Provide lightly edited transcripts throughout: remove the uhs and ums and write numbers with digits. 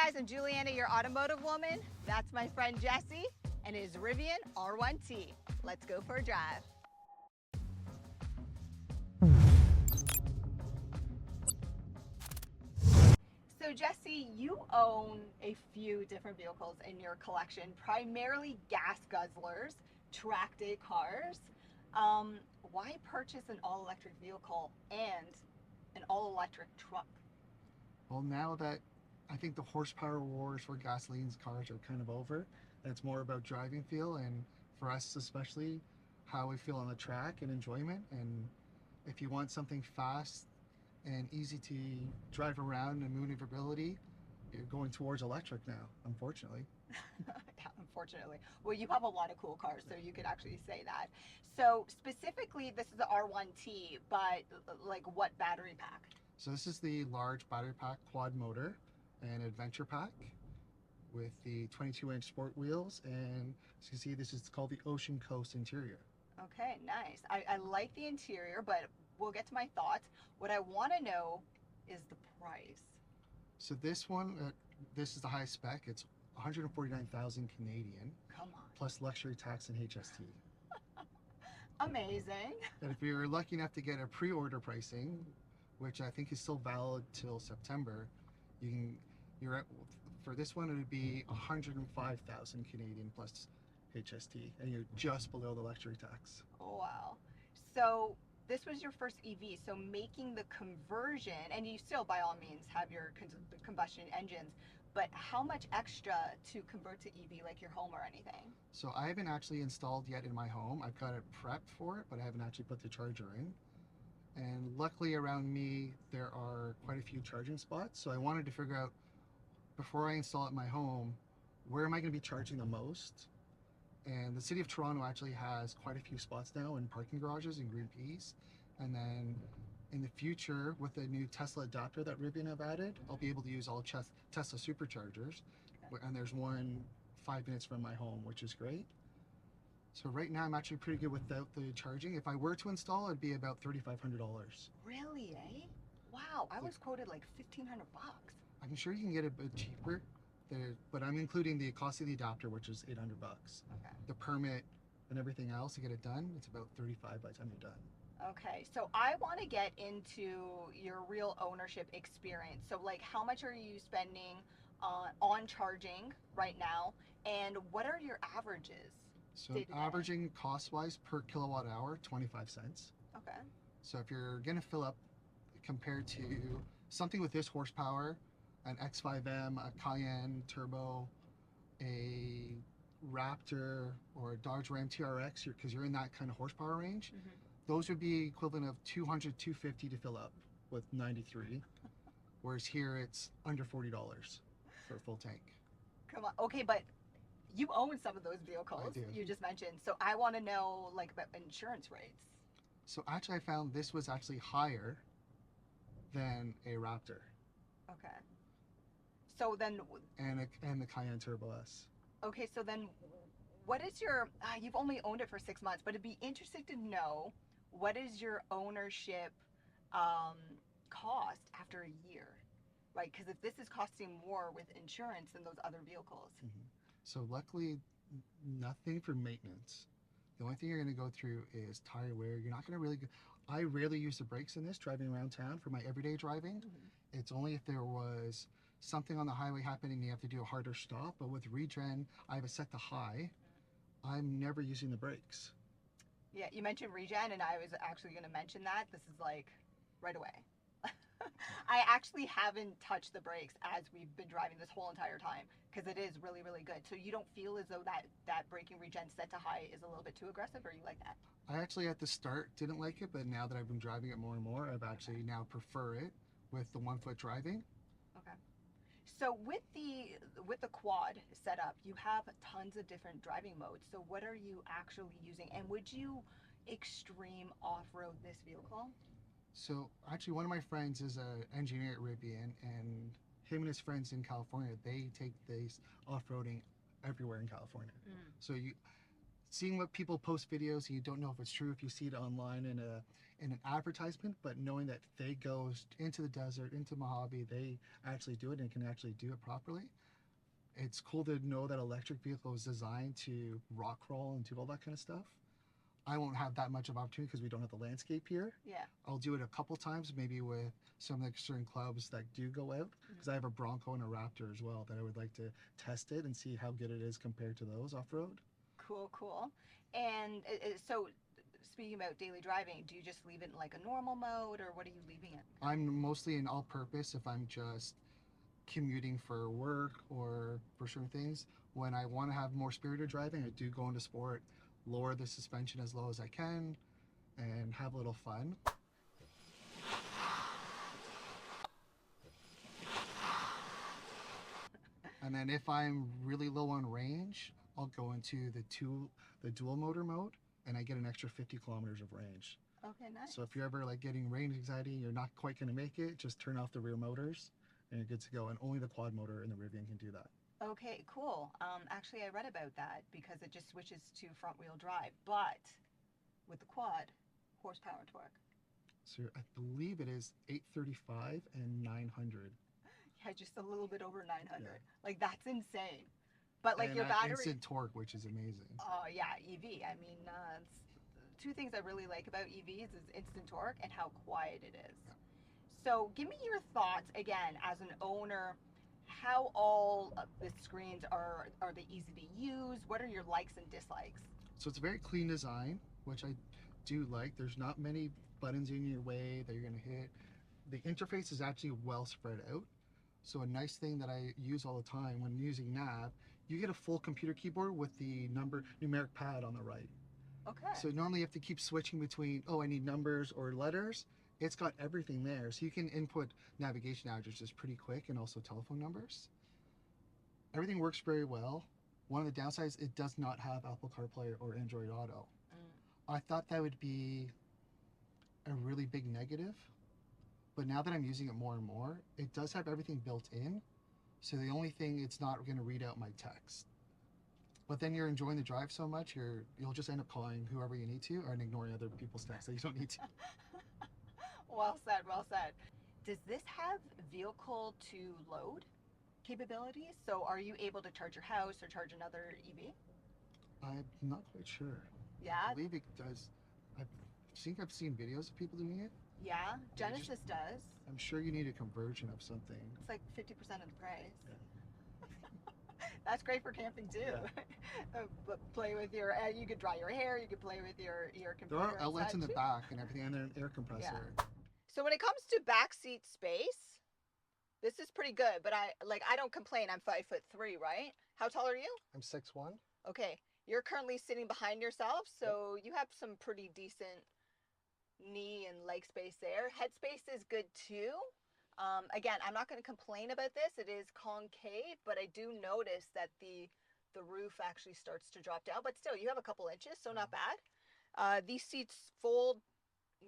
guys, I'm Juliana, your automotive woman. That's my friend Jesse and his Rivian R1T. Let's go for a drive. So Jesse, you own a few different vehicles in your collection, primarily gas guzzlers, track day cars. Why purchase an all-electric vehicle and an all-electric truck? Well, now that I think the horsepower wars for gasoline cars are kind of over, and it's more about driving feel, and for us especially, how we feel on the track and enjoyment. And if you want something fast and easy to drive around and maneuverability, you're going towards electric now, unfortunately. Yeah, unfortunately. Well, you have a lot of cool cars, so you could actually say that. So specifically, this is the R1T, but like what battery pack? So this is the large battery pack quad motor and adventure pack with the 22-inch sport wheels, and as you can see, this is called the Ocean Coast interior. Okay, nice. I like the interior, but we'll get to my thoughts. What I want to know is the price. So this one, this is the high spec. It's 149,000 Canadian, Come on. plus luxury tax and HST. Amazing. And if you're lucky enough to get a pre-order pricing, which I think is still valid till September, for this one it would be 105,000 Canadian plus HST, and you're just below the luxury tax. Oh, wow. So this was your first EV, so making the conversion, and you still by all means have your combustion engines, but how much extra to convert to EV, like your home or anything? So I haven't actually installed yet in my home. I've got it prepped for it, but I haven't actually put the charger in. And luckily around me, there are quite a few charging spots. So I wanted to figure out, before I install it in my home, where am I going to be charging the most? And the city of Toronto actually has quite a few spots now in parking garages and green peas. And then in the future, with the new Tesla adapter that Rivian have added, I'll be able to use all Tesla superchargers. Okay. And there's one 5 minutes from my home, which is great. So right now I'm actually pretty good without the charging. If I were to install, it'd be about $3,500. Really, eh? Wow, I was quoted like $1,500. I'm sure you can get it a bit cheaper, but I'm including the cost of the adapter, which is $800. Okay. The permit and everything else to get it done, it's about $35 by the time you're done. Okay, so I want to get into your real ownership experience. So like, how much are you spending on charging right now, and what are your averages? So averaging cost-wise per kilowatt hour, 25 cents. Okay. So if you're gonna fill up, compared to something with this horsepower, an X5M, a Cayenne Turbo, a Raptor, or a Dodge Ram TRX, because you're in that kind of horsepower range, those would be equivalent of $200, $250 to fill up with 93. Whereas here it's under $40 for a full tank. Come on. Okay, but you own some of those vehicles. I do. You just mentioned. So I want to know like about insurance rates. So actually I found this was actually higher than a Raptor. Okay. So then. And the Cayenne Turbo S. Okay, so then what is your, you've only owned it for 6 months, but it'd be interesting to know, what is your ownership cost after a year, right? Because if this is costing more with insurance than those other vehicles. So luckily, nothing for maintenance. The only thing you're going to go through is tire wear. You're not going to really I rarely use the brakes in this driving around town for my everyday driving. It's only if there was something on the highway happening, you have to do a harder stop. But with regen, I have it set to high. I'm never using the brakes. Yeah, you mentioned regen, and I was actually going to mention that. This is like right away. I actually haven't touched the brakes as we've been driving this whole entire time, because it is really, really good. So you don't feel as though that braking regen set to high is a little bit too aggressive, or you like that? I actually at the start didn't like it, but now that I've been driving it more and more, I've actually now prefer it with the 1 foot driving. Okay. So with the quad setup, you have tons of different driving modes. So what are you actually using, and would you extreme off-road this vehicle? So actually one of my friends is an engineer at Rivian, and him and his friends in California, they take this off-roading everywhere in California. So seeing what people post videos, and you don't know if it's true if you see it online in an advertisement, but knowing that they go into the desert, into Mojave, they actually do it and can actually do it properly. It's cool to know that electric vehicle is designed to rock crawl and do all that kind of stuff. I won't have that much of opportunity because we don't have the landscape here. Yeah. I'll do it a couple times, maybe with some of the certain clubs that do go out, because I have a Bronco and a Raptor as well that I would like to test it and see how good it is compared to those off-road. Cool, cool. And so, speaking about daily driving, do you just leave it in like a normal mode, or what are you leaving it? I'm mostly in all-purpose if I'm just commuting for work or for certain things. When I want to have more spirited driving, I do go into sport, lower the suspension as low as I can, and have a little fun. And then if I'm really low on range, I'll go into the dual motor mode, and I get an extra 50 kilometers of range. Okay, nice. So if you're ever like getting range anxiety and you're not quite going to make it, just turn off the rear motors and you're good to go. And only the quad motor in the Rivian can do that. Okay, cool. Actually, I read about that because it just switches to front wheel drive, but with the quad, horsepower and torque. So I believe it is 835 and 900. Yeah, just a little bit over 900. Yeah. Like, that's insane. But like and your battery. instant torque, which is amazing. Oh yeah, EV. I mean, two things I really like about EVs is instant torque and how quiet it is. Yeah. So give me your thoughts again as an owner. How all of the screens are they easy to use? What are your likes and dislikes? So it's a very clean design, which I do like. There's not many buttons in your way that you're going to hit. The interface is actually well spread out. So a nice thing that I use all the time when using nav, you get a full computer keyboard with the numeric pad on the right. Okay. So normally you have to keep switching between, oh, I need numbers or letters. It's got everything there. So you can input navigation addresses pretty quick and also telephone numbers. Everything works very well. One of the downsides, it does not have Apple CarPlay or Android Auto. I thought that would be a really big negative. But now that I'm using it more and more, it does have everything built in. So the only thing, it's not going to read out my text. But then you're enjoying the drive so much, you'll just end up calling whoever you need to and ignoring other people's texts that you don't need to. Well said, well said. Does this have vehicle to load capabilities? So are you able to charge your house or charge another EV? I'm not quite sure. Yeah? I believe it does. I've seen videos of people doing it. Yeah, Genesis does. I'm sure you need a conversion of something. It's like 50% of the price. Yeah. That's great for camping too. Yeah. But play with your, you could dry your hair, you could play with your computer. There are outlets in the back and everything, and then an air compressor. Yeah. So when it comes to backseat space, this is pretty good, but I don't complain. I'm 5'3", right? How tall are you? I'm 6'1". Okay. You're currently sitting behind yourself, so you have some pretty decent knee and leg space there. Head space is good too. Again, I'm not going to complain about this. It is concave, but I do notice that the roof actually starts to drop down, but still you have a couple inches, so not bad. These seats fold,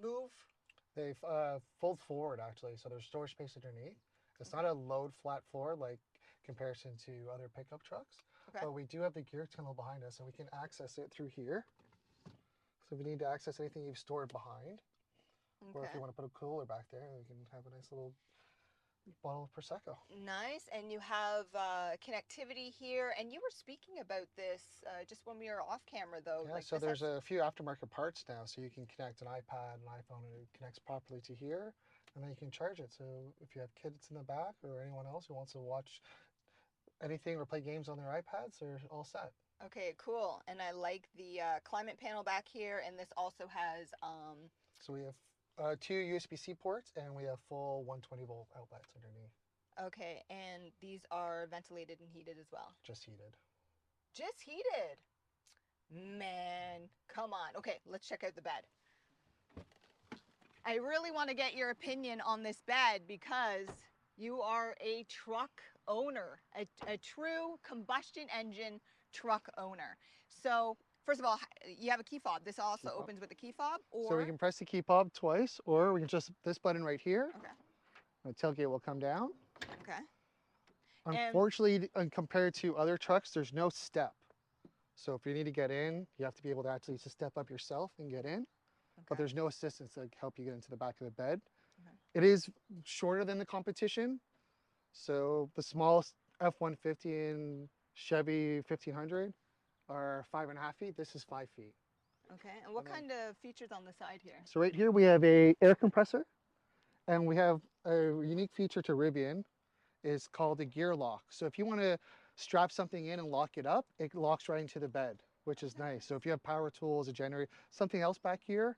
move. They fold forward actually, so there's storage space underneath. It's not a load flat floor like comparison to other pickup trucks. Okay. But we do have the gear tunnel behind us, and we can access it through here. So if you need to access anything you've stored behind, or if you want to put a cooler back there, you can have a nice little bottle of Prosecco. Nice, and you have connectivity here, and you were speaking about this just when we were off camera though. Yeah, like so there's a few aftermarket parts now, so you can connect an iPad, an iPhone, and it connects properly to here, and then you can charge it. So if you have kids in the back or anyone else who wants to watch anything or play games on their iPads, they're all set. Okay, cool. And I like the climate panel back here, and this also has So we have 2 USB-C ports, and we have full 120-volt outlets underneath. okay, and these are ventilated and heated as well. Just heated. Just heated. Man, come on. Okay, let's check out the bed. I really want to get your opinion on this bed because you are a truck owner, a true combustion engine truck owner. So first of all, you have a key fob. This also opens with a key fob, or so we can press the key fob twice, or we can just this button right here. okay. The tailgate will come down. Okay. Unfortunately, compared to other trucks, there's no step. So if you need to get in, you have to be able to actually just step up yourself and get in. But Okay. there's no assistance to help you get into the back of the bed. Okay. It is shorter than the competition. So the smallest F-150 and Chevy 1500 are 5.5 feet. This is 5 feet. Okay. And what And then- kind of features on the side here? So right here we have a air compressor, and we have a unique feature to Rivian is called a gear lock. So if you want to strap something in and lock it up, it locks right into the bed, which is nice. So if you have power tools, a generator, something else back here,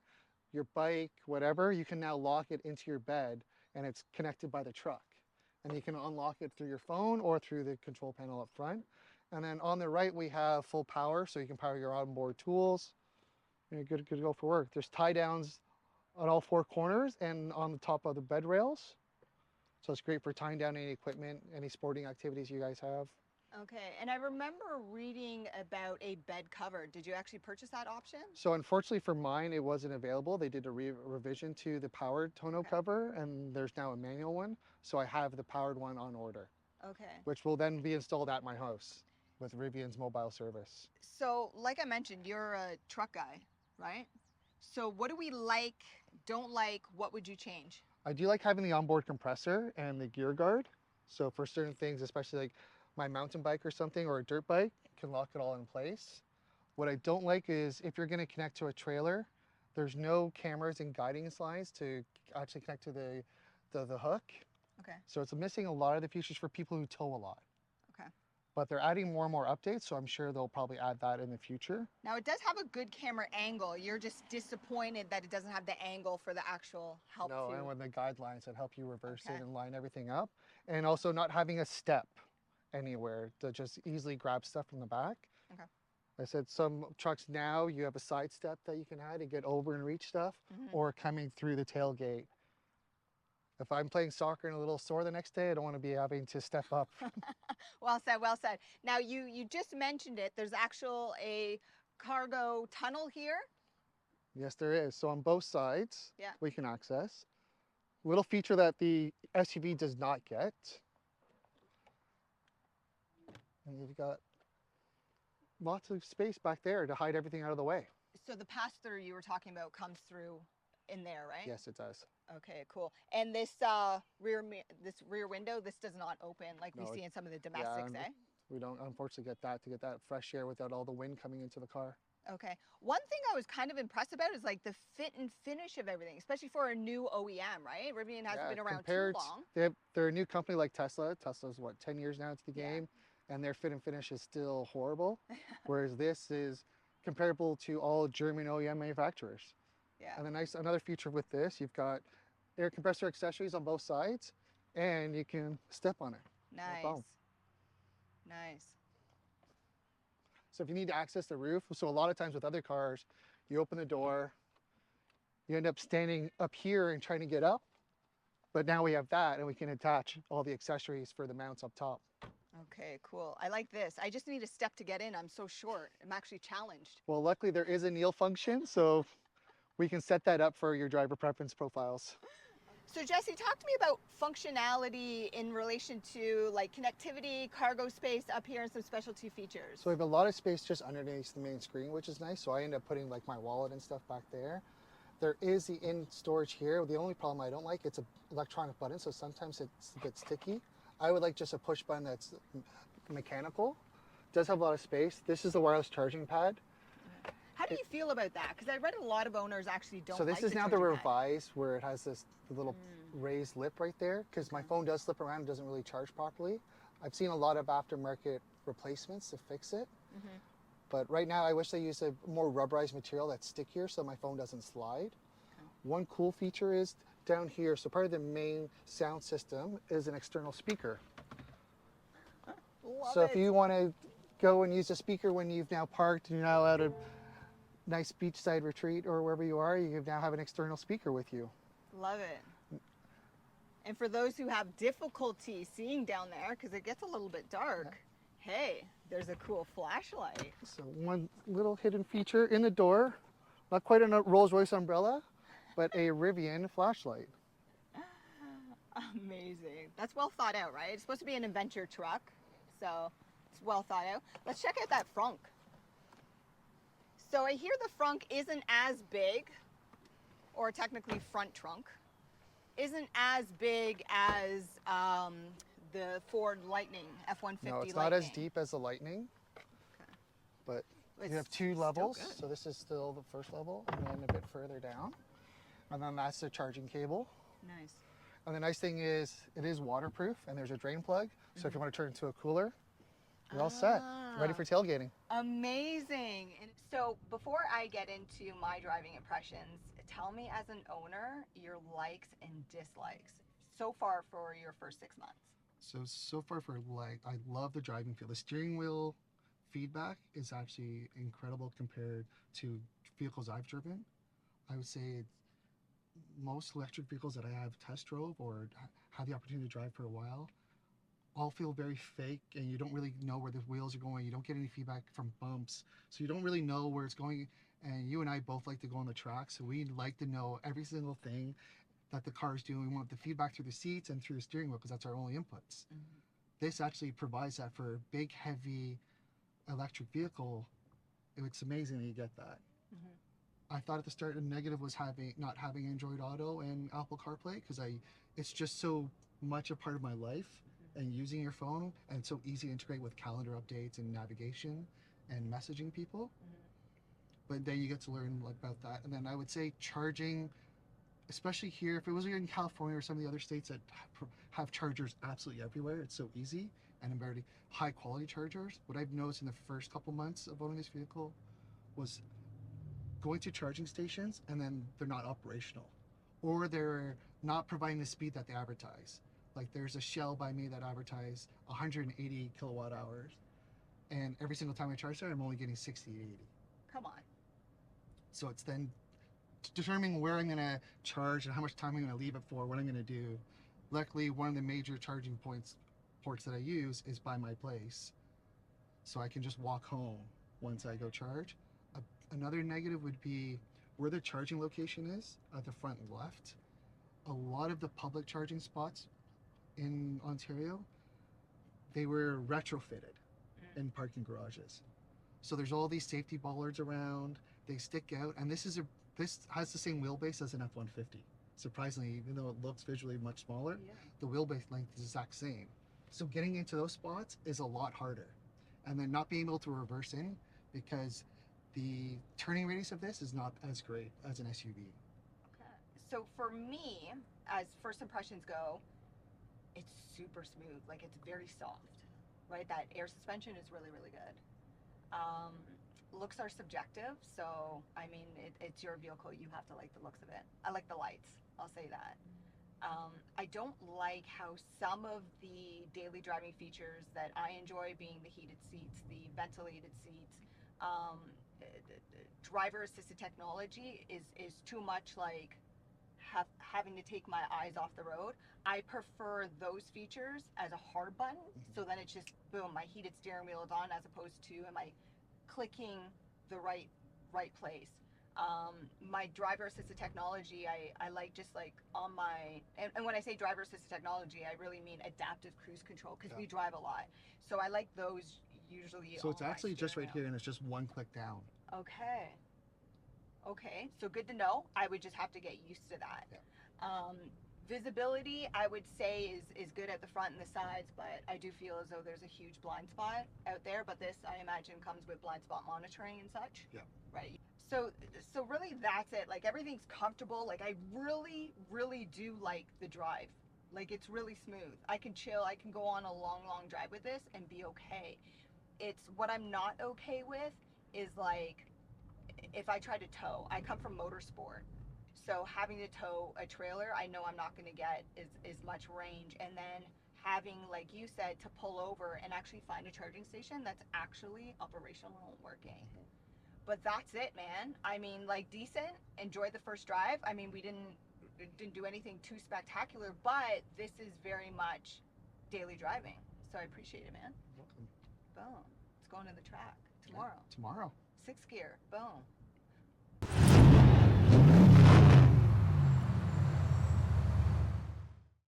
your bike, whatever, you can now lock it into your bed and it's connected by the truck. And you can unlock it through your phone or through the control panel up front. And then on the right, we have full power, so you can power your onboard tools. You're good to go for work. There's tie downs on all four corners and on the top of the bed rails. So it's great for tying down any equipment, any sporting activities you guys have. Okay. And I remember reading about a bed cover. Did you actually purchase that option? So unfortunately for mine, it wasn't available. They did a revision to the powered tonneau Okay. cover, and there's now a manual one. So I have the powered one on order, Okay. which will then be installed at my house with Rivian's mobile service. So, like I mentioned, you're a truck guy, right? So, what do we like, don't like, what would you change? I do like having the onboard compressor and the gear guard. So for certain things, especially like my mountain bike or something or a dirt bike, can lock it all in place. What I don't like is if you're going to connect to a trailer, there's no cameras and guiding lines to actually connect to the hook. Okay. So it's missing a lot of the features for people who tow a lot. Okay. But they're adding more and more updates, so I'm sure they'll probably add that in the future. Now, it does have a good camera angle. You're just disappointed that it doesn't have the angle for the actual help No, to... and with the guidelines that help you reverse Okay. it and line everything up. And also not having a step anywhere to just easily grab stuff from the back. Okay. I said some trucks now, you have a side step that you can add to get over and reach stuff, or coming through the tailgate. If I'm playing soccer in a little store the next day, I don't want to be having to step up. Well said, well said. Now, you just mentioned it. There's a cargo tunnel here. Yes, there is. So on both sides, Yeah. we can access. Little feature that the SUV does not get. And you've got lots of space back there to hide everything out of the way. So the pass-through you were talking about comes through in there, right? Yes, it does. Okay, cool. And this rear window, this does not open like we No, see in some of the domestics, eh? We don't unfortunately get that to get that fresh air without all the wind coming into the car. Okay. One thing I was kind of impressed about is like the fit and finish of everything, especially for a new OEM, right? Rivian hasn't been around too long. They're a new company like Tesla. Tesla's what, 10 years now into the game, and their fit and finish is still horrible. Whereas this is comparable to all German OEM manufacturers. Yeah. And another feature with this, you've got air compressor accessories on both sides, and you can step on it. Nice. No problem. Nice. So if you need to access the roof, so a lot of times with other cars, you open the door, you end up standing up here and trying to get up. But now we have that, and we can attach all the accessories for the mounts up top. Okay, cool. I like this. I just need a step to get in. I'm so short. I'm actually challenged. Well, luckily there is a kneel function, so we can set that up for your driver preference profiles. So Jesse, talk to me about functionality in relation to like connectivity, cargo space up here, and some specialty features. So we have a lot of space just underneath the main screen, which is nice. So I end up putting like my wallet and stuff back there. There is the in storage here. The only problem I don't like, it's an electronic button, so sometimes it's a bit sticky. I would like just a push button that's mechanical. It does have a lot of space. This is the wireless charging pad. How do you feel about that? Because I read a lot of owners actually don't. So this like is the now the charging pad. revised, where it has this little raised lip right there, because my phone does slip around and doesn't really charge properly. I've seen a lot of aftermarket replacements to fix it. But right now I wish they used a more rubberized material that's stickier so my phone doesn't slide. One cool feature is down here, so part of the main sound system is an external speaker. Love So it. if you want to go and use a speaker when you've now parked and you're now at a nice beachside retreat or wherever you are, you now have an external speaker with you. Love it. And for those who have difficulty seeing down there, because it gets a little bit dark, hey, there's a cool flashlight. So one little hidden feature in the door, not quite a Rolls-Royce umbrella, but a Rivian flashlight. Amazing. That's well thought out, right? It's supposed to be an adventure truck, so it's well thought out. Let's check out that frunk. So I hear the frunk isn't as big, or technically front trunk, isn't as big as the Ford Lightning, F-150 No, it's Lightning. not as deep as the Lightning, Okay. but It's you have two still levels. good. So this is still the first level, and then a bit further down. And then that's the charging cable. Nice. And the nice thing is, it is waterproof, and there's a drain plug. So if you want to turn it into a cooler, you're all set, ready for tailgating. Amazing. And so before I get into my driving impressions, tell me as an owner your likes and dislikes so far for your first 6 months. So far for I love the driving feel. The steering wheel feedback is actually incredible compared to vehicles I've driven. I would say most electric vehicles that I have test drove or had the opportunity to drive for a while all feel very fake, and you don't really know where the wheels are going. You don't get any feedback from bumps, so you don't really know where it's going. And you and I both like to go on the track, so we like to know every single thing that the car is doing. We want the feedback through the seats and through the steering wheel because that's our only inputs. This actually provides that for a big, heavy electric vehicle. It's amazing that you get that. I thought at the start a negative was not having Android Auto and Apple CarPlay, because it's just so much a part of my life, and using your phone, and it's so easy to integrate with calendar updates and navigation and messaging people. But then you get to learn about that. And then I would say charging, especially here, if it was in California or some of the other states that have chargers absolutely everywhere, it's so easy, and very high quality chargers. What I've noticed in the first couple months of owning this vehicle was going to charging stations and then they're not operational, or they're not providing the speed that they advertise. Like there's a Shell by me that advertised 180 kilowatt hours, and every single time I charge there, I'm only getting 60 to 80. Come on. So it's then determining where I'm going to charge and how much time I'm going to leave it for, what I'm going to do. Luckily, one of the major charging ports that I use is by my place, so I can just walk home once I go charge. Another negative would be where the charging location is at the front left. A lot of the public charging spots in Ontario, they were retrofitted in parking garages. So there's all these safety bollards around, they stick out, and this has the same wheelbase as an F-150. Surprisingly, even though it looks visually much smaller, the wheelbase length is the exact same. So getting into those spots is a lot harder. And then not being able to reverse in, because the turning radius of this is not as great as an SUV. Okay. So for me, as first impressions go, it's super smooth. Like it's very soft, right? That air suspension is really, really good. Looks are subjective, so I mean, it's your vehicle. You have to like the looks of it. I like the lights. I'll say that. I don't like how some of the daily driving features that I enjoy, being the heated seats, the ventilated seats, driver assisted technology is too much like having to take my eyes off the road. I prefer those features as a hard button, so then it's just boom, my heated steering wheel is on, as opposed to am I clicking the right place. My driver assisted technology, I like just like on my, and when I say driver assisted technology, I really mean adaptive cruise control, because we drive a lot. So I like those usually. So it's actually just right here, and it's just one click down. Okay. Okay, so good to know. I would just have to get used to that. Visibility, I would say, is good at the front and the sides, but I do feel as though there's a huge blind spot out there. But this, I imagine, comes with blind spot monitoring and such. Yeah. Right. So really, that's it. Like everything's comfortable. Like I really, really do like the drive. Like it's really smooth. I can chill. I can go on a long, long drive with this and be okay. It's what I'm not okay with is like, if I try to tow, I come from motorsport. So having to tow a trailer, I know I'm not going to get as much range. And then having, like you said, to pull over and actually find a charging station that's actually operational and working. But that's it, man. I mean, like decent, enjoyed the first drive. I mean, we didn't do anything too spectacular, but this is very much daily driving. So I appreciate it, man. Welcome. Boom. It's going to the track tomorrow. Tomorrow. 6th gear. Boom.